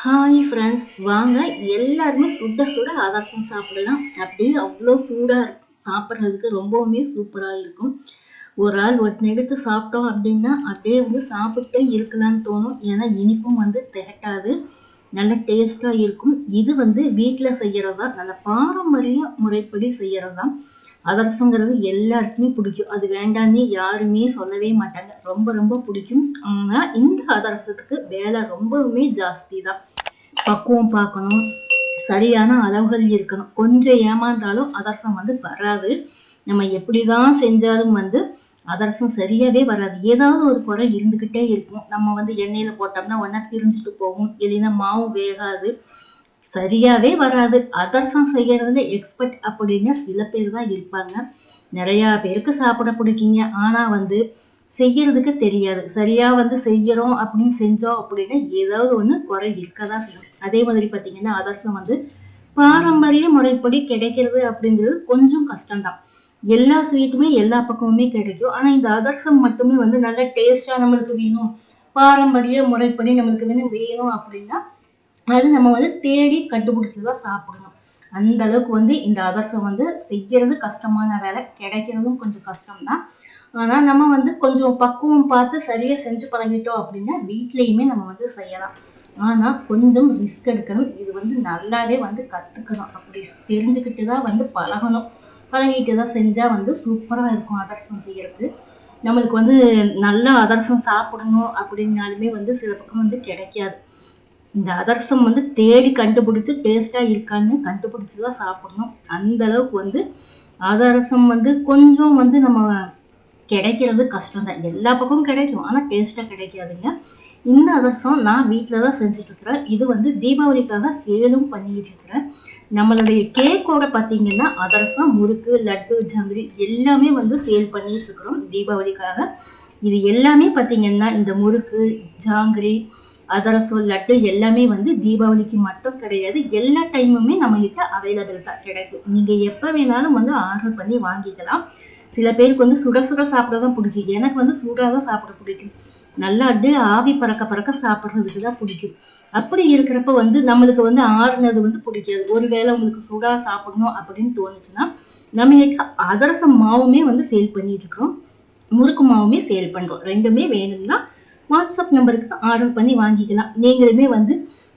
Hi friends, வாங்க எல்லாருமே சுட சுட ஆதார்த்தம் சாப்பிடலாம். அப்படியே அவ்வளோ சூடாக இருக்கும். சாப்பிட்றதுக்கு ரொம்பவுமே சூப்பராக இருக்கும். ஒரு ஆள் ஒன்று எடுத்து சாப்பிட்டோம் அப்படின்னா அப்படியே சாப்பிட்டே இருக்கலாம்னு தோணும். ஏன்னா இனிப்பும் திகட்டாது, நல்ல டேஸ்டாக இருக்கும். இது வீட்டில் செய்கிறதா, நல்ல பாரம்பரிய முறைப்படி செய்கிறதா. அதிரசங்கிறது எல்லாருக்குமே பிடிக்கும். அது வேண்டான்னு யாருமே சொல்லவே மாட்டாங்க. ரொம்ப ரொம்ப பிடிக்கும். ஆனால் இந்த அதிரசத்துக்கு வேலை ரொம்பவுமே ஜாஸ்தி தான். பக்குவம் பார்க்கணும், சரியான அளவுகள் இருக்கணும். கொஞ்சம் ஏமாந்தாலும் அதிரசம் வராது. நம்ம எப்படிதான் செஞ்சாலும் அதிரசம் சரியாவே வராது. ஏதாவது ஒரு குறை இருந்துகிட்டே இருக்கும். நம்ம எண்ணெயில போட்டோம்னா ஒன்னா பிரிஞ்சுட்டு போகும், இல்லைன்னா மாவு வேகாது, சரியாவே வராது. அதிரசம் செய்யறதுல எக்ஸ்பர்ட் அப்படின்னு சில பேர் தான் இருப்பாங்க. நிறைய பேருக்கு சாப்பிட பிடிக்குங்க. ஆனா செய்யறதுக்கு தெரியாது. சரியா செய்யறோம் அப்படின்னு செஞ்சோம் அப்படின்னா ஏதாவது ஒண்ணு குறை இருக்கதான் செய்யும். அதே மாதிரி பாத்தீங்கன்னா அதிரசம் பாரம்பரிய முறைப்படி கிடைக்கிறது அப்படிங்கிறது கொஞ்சம் கஷ்டம்தான். எல்லா ஸ்வீட்டுமே எல்லா பக்கமுமே கிடைக்கும். ஆனா இந்த அதிரசம் மட்டுமே நல்ல டேஸ்டா நம்மளுக்கு வேணும், பாரம்பரிய முறைப்படி நம்மளுக்கு வேணும் அப்படின்னா அது நம்ம தேடி கண்டுபிடிச்சுதான் சாப்பிடணும். அந்த அளவுக்கு இந்த அதிரசம் செய்யறது கஷ்டமான வேலை, கிடைக்கிறதும் கொஞ்சம் கஷ்டம்தான். ஆனா நம்ம கொஞ்சம் பக்குவம் பார்த்து சரியா செஞ்சு பழகிட்டோம் அப்படின்னா வீட்லயுமே நம்ம செய்யலாம். ஆனா கொஞ்சம் ரிஸ்க் எடுக்கணும். இது நல்லாவே கத்துக்கணும். அப்படி தெரிஞ்சுக்கிட்டு தான் பழகணும். பழகிட்டு தான் செஞ்சா சூப்பரா இருக்கும் அதிரசம் செய்யறது. நம்மளுக்கு நல்லா அதிரசம் சாப்பிடணும் அப்படின்னாலுமே சில பக்கம் கிடைக்காது. இந்த அதிரசம் தேடி கண்டுபிடிச்சு டேஸ்டா இருக்கான்னு கண்டுபிடிச்சுதான் சாப்பிடணும். அந்த அளவுக்கு அதிரசம் கொஞ்சம் நம்ம கிடைக்கிறது கஷ்டம் தான். எல்லா பக்கமும் கிடைக்கும், ஆனா டேஸ்டா கிடைக்காதுங்க. இந்த அதிரசம் நான் வீட்டில தான் செஞ்சுட்டு இருக்கிறேன். இது தீபாவளிக்காக சேலும் பண்ணிட்டு இருக்கிறேன். நம்மளுடைய கேக்கோட பார்த்தீங்கன்னா அதிரசம், முறுக்கு, லட்டு, ஜாங்கிரி எல்லாமே சேல் பண்ணிட்டு இருக்கிறோம் தீபாவளிக்காக. இது எல்லாமே பார்த்தீங்கன்னா இந்த முறுக்கு, ஜாங்கிரி, அதிரசம், லட்டு எல்லாமே தீபாவளிக்கு மட்டும் கிடையாது. எல்லா டைமுமே நம்ம கிட்ட அவைலபிள் தான், கிடைக்கும். நீங்க எப்ப வேணாலும் ஆர்டர் பண்ணி வாங்கிக்கலாம். சில பேருக்கு சுட சுட சாப்பிடதான் பிடிக்கும். எனக்கு சூடாதான் சாப்பிட பிடிக்கும். நல்லா அப்படியே ஆவி பறக்க பறக்க சாப்பிட்றதுக்கு தான் பிடிக்கும். அப்படி இருக்கிறப்ப நம்மளுக்கு ஆறுனது பிடிக்காது. ஒருவேளை உங்களுக்கு சூடா சாப்பிடணும் அப்படின்னு தோணுச்சுன்னா நம்ம கிட்ட அதிரசம் மாவுமே சேல் பண்ணிட்டு இருக்கிறோம், முறுக்கு மாவுமே சேல் பண்றோம். ரெண்டுமே வேணும்னா வாட்ஸ்அப் நம்பருக்கு ஆர்டர் பண்ணி வாங்கிக்கலாம். நீங்களுமே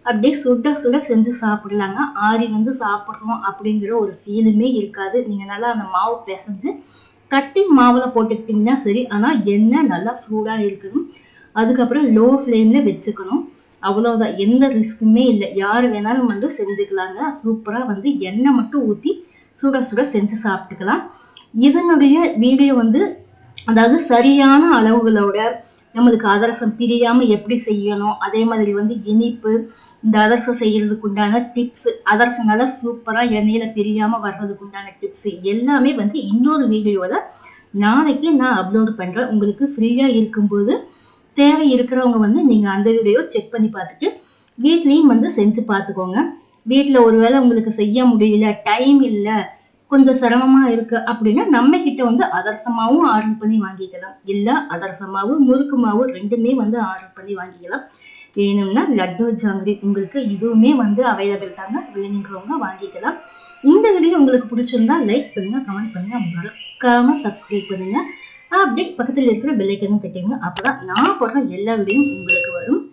அப்படியே சுட சுட செஞ்சு சாப்பிடலாங்க. ஆறி சாப்பிட்றோம் அப்படிங்கிற ஒரு ஃபீலுமே இருக்காது. நீங்க நல்லா அந்த மாவு பிசைஞ்சு கட்டி மாவுல போட்டுக்கிட்டீங்கன்னா சரி. ஆனா எண்ணெய் நல்லா சூடா இருக்கணும். அதுக்கப்புறம் லோ ஃப்ளேம்ல வச்சுக்கணும். அவ்வளவுதான், எந்த ரிஸ்க்குமே இல்லை. யாரு வேணாலும் செஞ்சுக்கலாங்க. சூப்பரா எண்ணெய் மட்டும் ஊத்தி சுட சுட செஞ்சு சாப்பிட்டுக்கலாம். இதனுடைய வீடியோ அதாவது சரியான அளவுகளோட நம்மளுக்கு அதிரசம் பிரியாம எப்படி செய்யணும், அதே மாதிரி இனிப்பு, இந்த அதிரசம் செய்யறதுக்கு உண்டான டிப்ஸ், அதிரசம் நல்லா சூப்பரா எண்ணெயில பிரியாம வர்றதுக்கு உண்டான டிப்ஸ் எல்லாமே இன்னொரு வீடியோல நாளைக்கு நான் அப்லோட் பண்றேன். உங்களுக்கு ஃப்ரீயா இருக்கும்போது தேவை இருக்கிறவங்க நீங்க அந்த வீடியோ செக் பண்ணி பார்த்துட்டு வீட்லயும் செஞ்சு பார்த்துக்கோங்க. வீட்டுல ஒருவேளை உங்களுக்கு செய்ய முடியல, டைம் இல்லை, கொஞ்சம் சிரமமா இருக்கு அப்படின்னா நம்ம கிட்ட அதிரசமாவும் ஆர்டர் பண்ணி வாங்கிக்கலாம். இல்ல அதிரசமாவு, முறுக்கு மாவு ரெண்டுமே ஆர்டர் பண்ணி வாங்கிக்கலாம். வேணும்னா லட்டு, ஜாங்கிரி உங்களுக்கு இதுவுமே அவைலபிள் தாங்க. வேணுன்றவங்க வாங்கிக்கலாம். இந்த வீடியோ உங்களுக்கு பிடிச்சிருந்தா லைக் பண்ணுங்க, கமெண்ட் பண்ணுங்க, மறக்காம சப்ஸ்கிரைப் பண்ணுங்க. அப்படியே பக்கத்துல இருக்கிற பெல் ஐக்கனும் தட்டிடுங்க. அப்பதான் நான் போடுற எல்லா வீடியோவும் உங்களுக்கு வரும்.